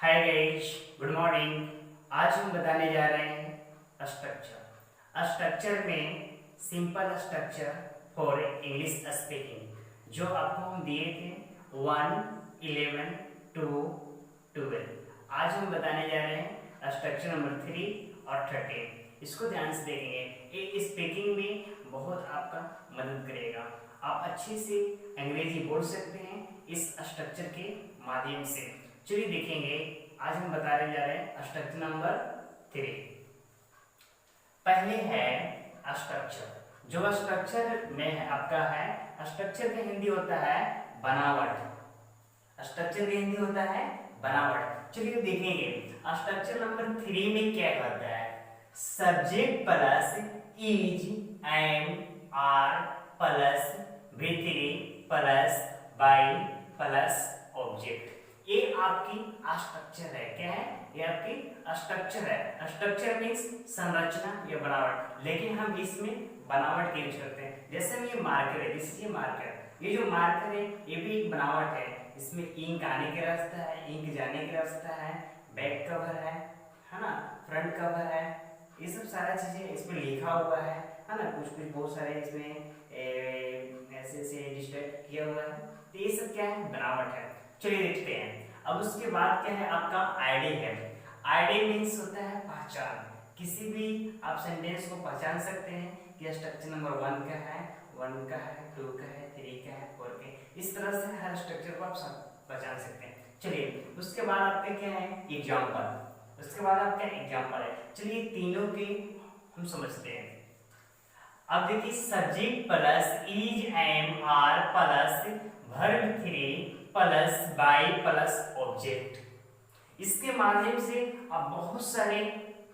Hi guys, good morning. आज हम बताने जा रहे हैं स्ट्रक्चर। स्ट्रक्चर में simple structure for English speaking जो आपको हम दिए थे 1, 11, 2, 12। आज हम बताने जा रहे हैं स्ट्रक्चर नंबर 3 और 13। इसको ध्यान से देखेंगे, ये स्पीकिंग में बहुत आपका मदद करेगा। आप अच्छे से अंग्रेजी बोल सकते हैं इस स्ट्रक्चर के माध्यम से। चलिए देखेंगे, आज हम बताने जा रहे हैं स्ट्रक्चर नंबर 3। पहले है स्ट्रक्चर। जो स्ट्रक्चर में आपका है, स्ट्रक्चर का हिंदी होता है बनावट। स्ट्रक्चर का हिंदी होता है बनावट। चलिए देखेंगे स्ट्रक्चर नंबर 3 में क्या करता है। Subject plus is, am, are plus V3 plus by plus object. ये आपकी स्ट्रक्चर है। क्या है? ये आपकी स्ट्रक्चर है। स्ट्रक्चर मीन्स संरचना या बनावट, लेकिन हम इसमें बनावट का यूज करते हैं। जैसे हम ये मार्कर है, ये मार्कर, ये जो मार्कर है ये भी एक बनावट है। इसमें इंक आने का रास्ता है, इंक जाने का रास्ता है, बैक कवर है ना, फ्रंट कवर है, ये सब सारा चीजें इसमें लिखा हुआ है ना। कुछ कुछ बहुत सारे इसमें ऐसे ऐसे डिस्ट्रैक्ट किया हुआ है, तो ये सब क्या है? बनावट है। चलिए देखते हैं। अब उसके बाद क्या है? आपका आईडी है। आईडी मीन्स होता है पहचान। किसी भी आप सेंटेंस को पहचान सकते हैं कि स्ट्रक्चर नंबर 1 का है, 1 का है, 2 का है, 3 का है, 4 का है। इस तरह से हर स्ट्रक्चर को आप पहचान सकते हैं। चलिए उसके बाद आपका क्या है? एग्जाम्पल। उसके बाद आपका एग्जाम्पल है। चलिए तीनों के हम समझते हैं। अब देखिए, subject plus is, am, are plus verb 3 plus by plus object. इसके माध्यम से आप बहुत सारे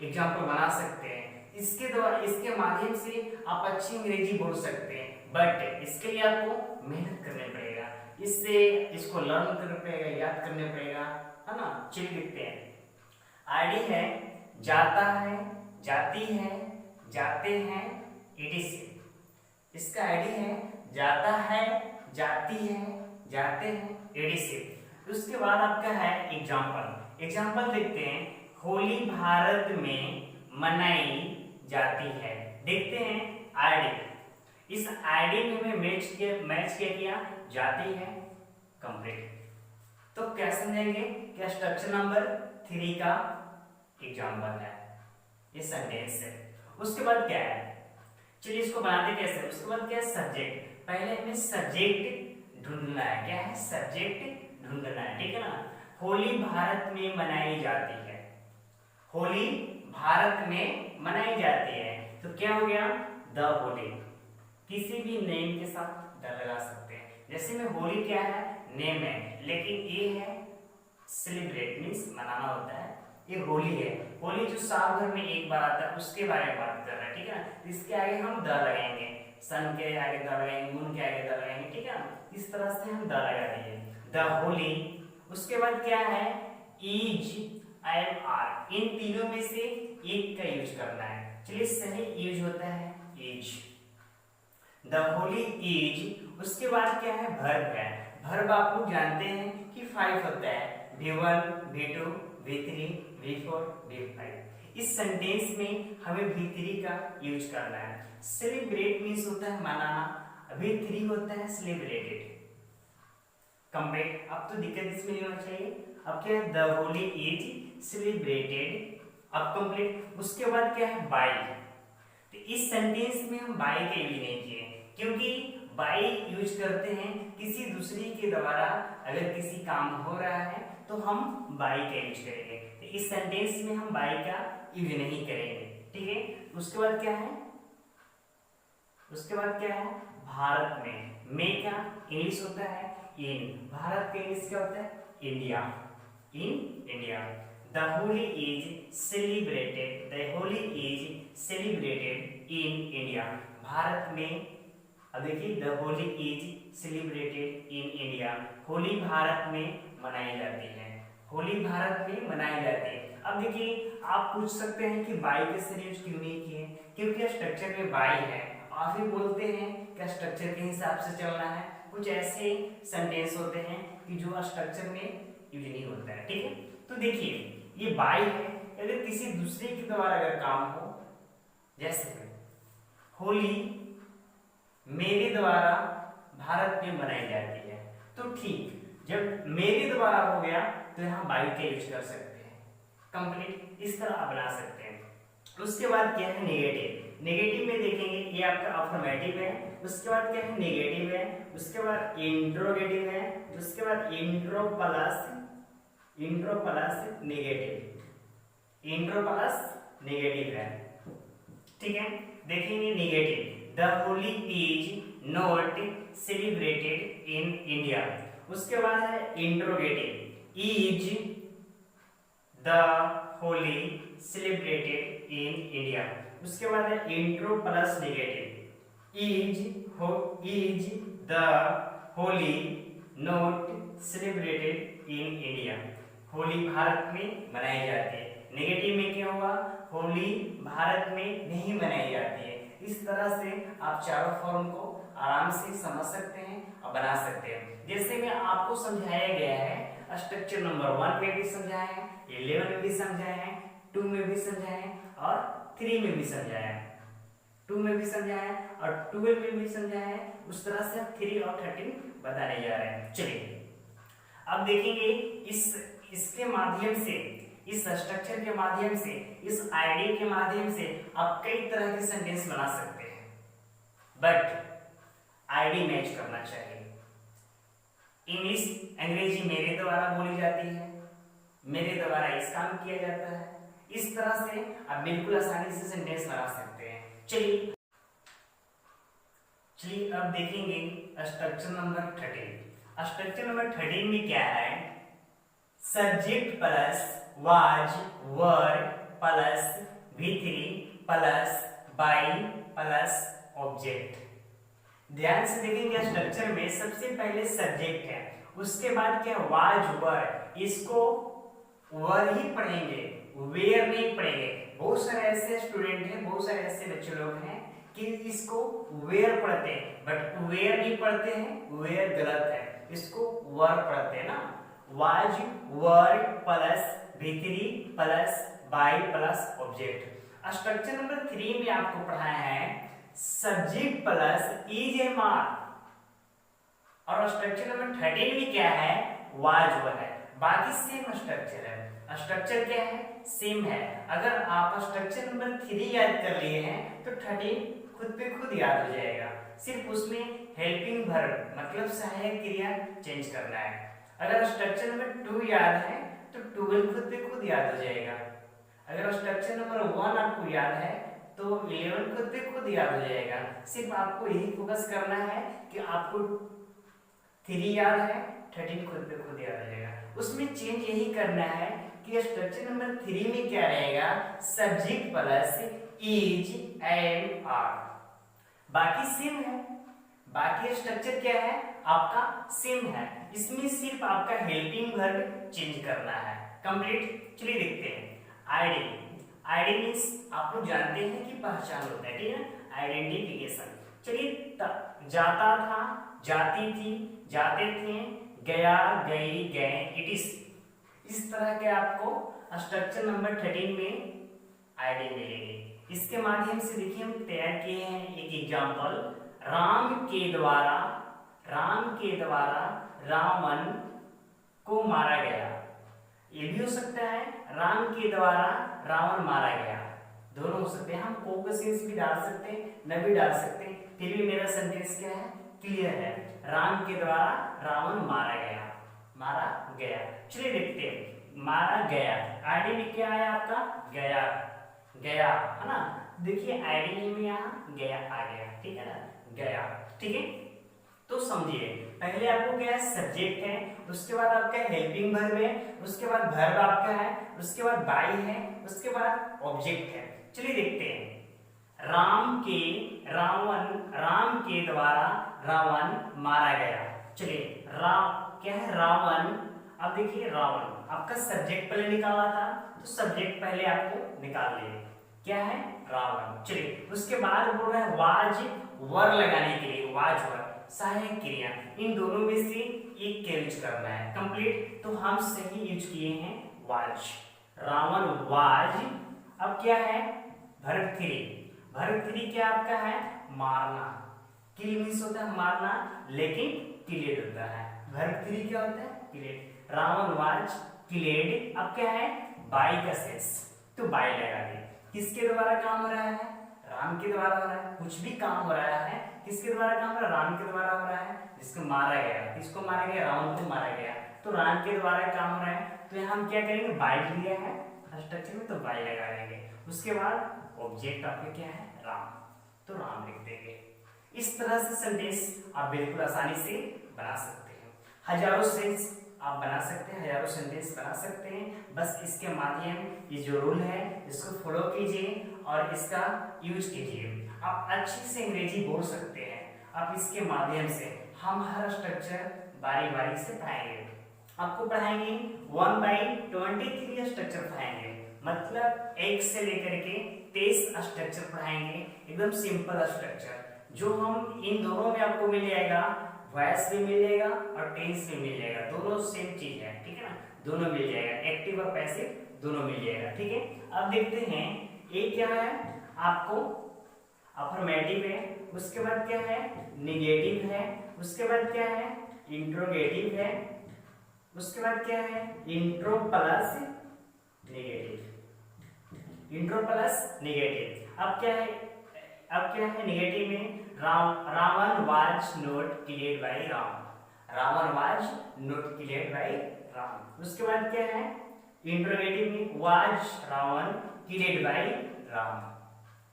एग्जाम्पल बना सकते हैं। इसके द्वारा, इसके माध्यम से आप अच्छी अंग्रेजी बोल सकते हैं, बट इसके लिए आपको मेहनत करनी पड़ेगा। इससे इसको लर्न करना पड़ेगा, याद करने पड़ेगा, है ना। चलिए देखते हैं। आईडी है जाता है, जाती है, जाते हैं, etc। इसका आईडी है जाता है, जाती है, जाते हैं, etc। उसके बाद आपका है एग्जाम्पल। एग्जाम्पल देखते हैं। होली भारत में मनाई जाती है। देखते हैं आईडी। इस आईडी में हमें मैच किया जाती है, कंप्लीट। तो क्या समझेंगे कि स्ट्रक्चर नंबर 3 का एग्जाम्पल है, ये सेंटेंस है। उसके बाद क्या है? चलिए इसको बनाते कैसे। उसके बाद क्या है? सब्जेक्ट। पहले हमें सब्जेक्ट ढूंढना है। क्या है? सब्जेक्ट ढूंढना है, ठीक है ना। होली भारत में मनाई जाती है। होली भारत में मनाई जाती है, तो क्या हो गया? द होली। किसी भी नेम के साथ द लगा सकते हैं। जैसे में होली क्या है? नेम है, लेकिन ये है सेलिब्रेट, मीन्स मनाना होता है। ये होली है। होली जो साल भर में एक बार आता है, उसके बारे में बात कर रहे हैं, ठीक है ना। इसके आगे हम द लगाएंगे, सन के आगे द लगाएंगे, मून के आगे द लगाएंगे, ठीक है ना। इस तरह से हम द लगा देंगे, द होली। उसके बाद क्या है? Is, am, are. इन तीनों में से एक का यूज करना है। चलिए सही यूज होता है इज, द होली इज। उसके बाद क्या है? वर्ब है। वर्ब आप लोग जानते हैं कि 5 होता है, V1, V2, V3, V4, V5। इस सेंटेंस में हमें V3 का यूज करना है। सेलिब्रेट मीन्स होता है मनाना, V3 होता है सेलिब्रेटेड, कंप्लीट। अब तो दिक्कत इसमें नहीं होना चाहिए। अब क्या है? द होली इज सेलिब्रेटेड, अब कंप्लीट। उसके बाद क्या है? बाई। तो इस सेंटेंस में हम बाई का यूज नहीं किए, क्योंकि बाई यूज करते हैं किसी दूसरे के द्वारा। अगर किसी काम हो रहा है तो हम बाई का यूज करेंगे। तो इस सेंटेंस में हम बाई का यूज नहीं करेंगे, ठीक है। उसके बाद क्या है? उसके बाद क्या है? भारत में क्या इंग्लिश होता है? इन। भारत का इंग्लिश क्या होता है? India, in India. The Holi is celebrated, the Holi is celebrated in India, Bharat में। अब देखिए, the Holi is celebrated in India. Holi Bharat में मनाई जाती है, होली भारत में मनाई जाती है। अब देखिए, आप पूछ सकते हैं कि बाई का सर यूज क्यों नहीं किए? क्योंकि स्ट्रक्चर में बाई है। आप ही बोलते हैं कि स्ट्रक्चर के हिसाब से चलना है। कुछ ऐसे सेंटेंस होते हैं कि जो स्ट्रक्चर में यूज नहीं होता है, ठीक है। तो देखिए ये बाई है, अगर किसी दूसरे के द्वारा अगर काम हो, जैसे होली मेरे द्वारा भारत में मनाई जाती है, तो ठीक, जब मेरे द्वारा हो गया तो यहाँ बाई का यूज कर सकते हैं, कंप्लीट इस तरह आप बना सकते हैं। उसके बाद क्या है नेगेटिव। नेगेटिव में देखेंगे ये आपका अफर्मेटिव है, उसके बाद क्या है नेगेटिव है, उसके बाद इंट्रोगेटिव है, उसके बाद intro plus negative, intro plus negative है, ठीक है। देखेंगे negative, the Holi is not celebrated in India. उसके बाद है interrogative, is the Holi celebrated in India. उसके बाद है intro plus negative, is the Holi not celebrated in India. Holi Bharat में मनाई जाती है। नेगेटिव में क्या हुआ, होली भारत में नहीं मनाई जाती है। इस तरह से आप चारों फॉर्म को आराम से समझ सकते हैं और बना सकते हैं। जैसे में आपको समझाया गया है, स्ट्रक्चर नंबर 1 में भी समझाया है, 11 में भी समझाया है, 2 में भी समझाया है और 3 में भी समझाया है, 2 में भी समझाया है और 12 में भी समझाया है। उस तरह से आप 3 और 13 बताने जा रहे हैं। चलिए अब देखेंगे इसके माध्यम से, इस स्ट्रक्चर के माध्यम से, इस आईडी के माध्यम से आप कई तरह के सेंटेंस बना सकते हैं, बट आईडी मैच करना चाहिए। इंग्लिश अंग्रेजी मेरे द्वारा बोली जाती है, मेरे द्वारा इस काम किया जाता है। इस तरह से आप बिल्कुल आसानी से सेंटेंस बना सकते हैं। चलिए अब देखेंगे स्ट्रक्चर नंबर 13। स्ट्रक्चर नंबर 13 में क्या है, subject plus was were plus V3 plus by plus object. ध्यान से देखेंगे स्ट्रक्चर में सबसे पहले सब्जेक्ट है, उसके बाद क्या वाज वर, इसको वर ही पढ़ेंगे, वेयर नहीं पढ़ेंगे। बहुत सारे ऐसे स्टूडेंट हैं, बहुत सारे ऐसे बच्चे लोग हैं कि इसको वेयर पढ़ते हैं, बट वेयर नहीं पढ़ते हैं, वेयर गलत है, इसको वर पढ़ते हैं ना। Was were plus V3 plus by plus object. Structure number 3 में आपको पढ़ाया है subject plus is am are, और स्ट्रक्चर नंबर 13 में क्या है, वाज वर है। बाकी सेम स्ट्रक्चर है। स्ट्रक्चर क्या है, सेम है। अगर आप स्ट्रक्चर नंबर 3 याद कर लिए हैं तो 13 खुद पे खुद याद हो जाएगा। सिर्फ उसमें हेल्पिंग वर्ब मतलब सहायक क्रिया चेंज करना है। अगर स्ट्रक्चर नंबर 2 याद है तो 12 खुद पे खुद याद हो जाएगा। अगर स्ट्रक्चर नंबर 1 आपको याद है तो 11 खुद पे खुद याद हो जाएगा। सिर्फ आपको यही फोकस करना है कि आपको 3 याद है, 13 खुद पे खुद याद हो जाएगा। उसमें चेंज यही करना है कि स्ट्रक्चर नंबर 3 में क्या रहेगा, subject plus is am are. बाकी सेम है, बाकी स्ट्रक्चर क्या है आपका सेम है। इसमें सिर्फ आपका हेल्पिंग वर्ब चेंज करना है, कंप्लीट। चलिए देखते हैं आईडी। आईडी मींस आप लोग जानते हैं कि पहचान होता है, ठीक है, आइडेंटिफिकेशन। चलिए जाता था, जाती थी, जाते थे, गया, गई, गए, इट इज। इस तरह के आपको स्ट्रक्चर नंबर 13 में आईडी मिलेगी। इसके माध्यम से देखिए हम तैयार किए हैं एक एग्जांपल। राम के द्वारा रावण को मारा गया। ये भी हो सकता है राम के द्वारा रावण मारा गया, दोनों हो सकते हैं। हम को का सेंस भी डाल सकते हैं, न भी डाल सकते हैं, फिर भी मेरा सेंटेंस क्या है, क्लियर है। राम के द्वारा रावण मारा गया, मारा गया। चलिए देखते हैं मारा गया। आईडी में क्या आया आपका, गया, गया है ना। देखिए आईडी में यहाँ गया आ गया, ठीक है ना, गया, ठीक है। तो समझिए पहले आपको क्या है, सब्जेक्ट है, उसके बाद आपका हेल्पिंग वर्ब है, उसके बाद वर्ब आपका है, उसके बाद बाई है, उसके बाद ऑब्जेक्ट है। चलिए देखते हैं राम के द्वारा रावण मारा गया। चलिए क्या है, रावण। अब देखिए रावण आपका सब्जेक्ट पहले निकाला था, तो सब्जेक्ट पहले आपको निकाल लिए, क्या है, रावण। चलिए उसके बाद बोल रहा है वाज वर लगाने के लिए, वाज वर सहायक क्रिया। इन दोनों में से एक के यूज करना है कंप्लीट, तो हम सही यूज किए हैं वाज। रावण वाज। अब क्या है भरतखिरी। भरतखिरी क्या आपका है मारना। किल मीन्स होता है मारना, लेकिन किलेड होता है। भरतखिरी क्या होता है किलेड। रावण वाज किलेड। अब क्या है बाई का शेष, तो बाई लगा दे। किसके द्वारा काम हो रहा है राम के द्वारा हो रहा है। कुछ भी काम हो रहा है किसके द्वारा काम हो रहा है राम के द्वारा हो रहा है। जिसको मारा गया, किसको मारा गया रावण को मारा गया, तो राम के द्वारा काम हो रहा है। तो यहाँ हम क्या करेंगे बाई लिया है स्ट्रक्चर में, तो बाई लगा देंगे। उसके बाद ऑब्जेक्ट आपका क्या है राम, तो राम लिख देंगे। इस तरह से सेंटेंस आप बिल्कुल आसानी से बना सकते हैं। हजारों सेंटेंस आप बना सकते हैं, हजारों सेंटेंस बना सकते हैं। बस इसके माध्यम, ये जो रूल है इसको फॉलो कीजिए और इसका यूज कीजिए। आप अच्छी से अंग्रेजी बोल सकते हैं। आप इसके माध्यम से हम हर स्ट्रक्चर बारी बारी से पढ़ाएंगे। आपको पढ़ाएंगे 1/23 स्ट्रक्चर पढ़ाएंगे, मतलब 1 से लेकर के 23 स्ट्रक्चर पढ़ाएंगे। एकदम सिंपल स्ट्रक्चर जो हम इन दोनों में आपको मिल जाएगा, वॉइस भी मिल जाएगा और टेंस भी मिल जाएगा। दोनों सेम चीज है, ठीक है ना, दोनों मिल जाएगा, एक्टिव और पैसिव दोनों मिल जाएगा। ठीक है, अब देखते हैं ये क्या है आपको अफर्मेटिव है, उसके बाद क्या है निगेटिव है, उसके बाद क्या है इंट्रोगेटिव है, उसके बाद क्या है intro plus negative. Intro plus negative. अब क्या है नेगेटिव में Ravan was not killed by Ram. Ravan was not killed by Ram. उसके बाद क्या है इंट्रोगेटिव में was Ravan killed by Ram.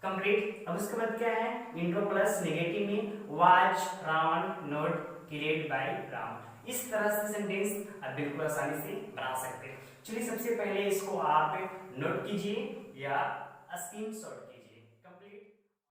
Complete. अब उसके बाद क्या है इंट्रो प्लस नेगेटिव में was Ravan not killed by Ram. इस तरह से सेंटेंस आप बिल्कुल आसानी से बना सकते हैं। चलिए सबसे पहले इसको आप नोट कीजिए या स्क्रीनशॉट कीजिए।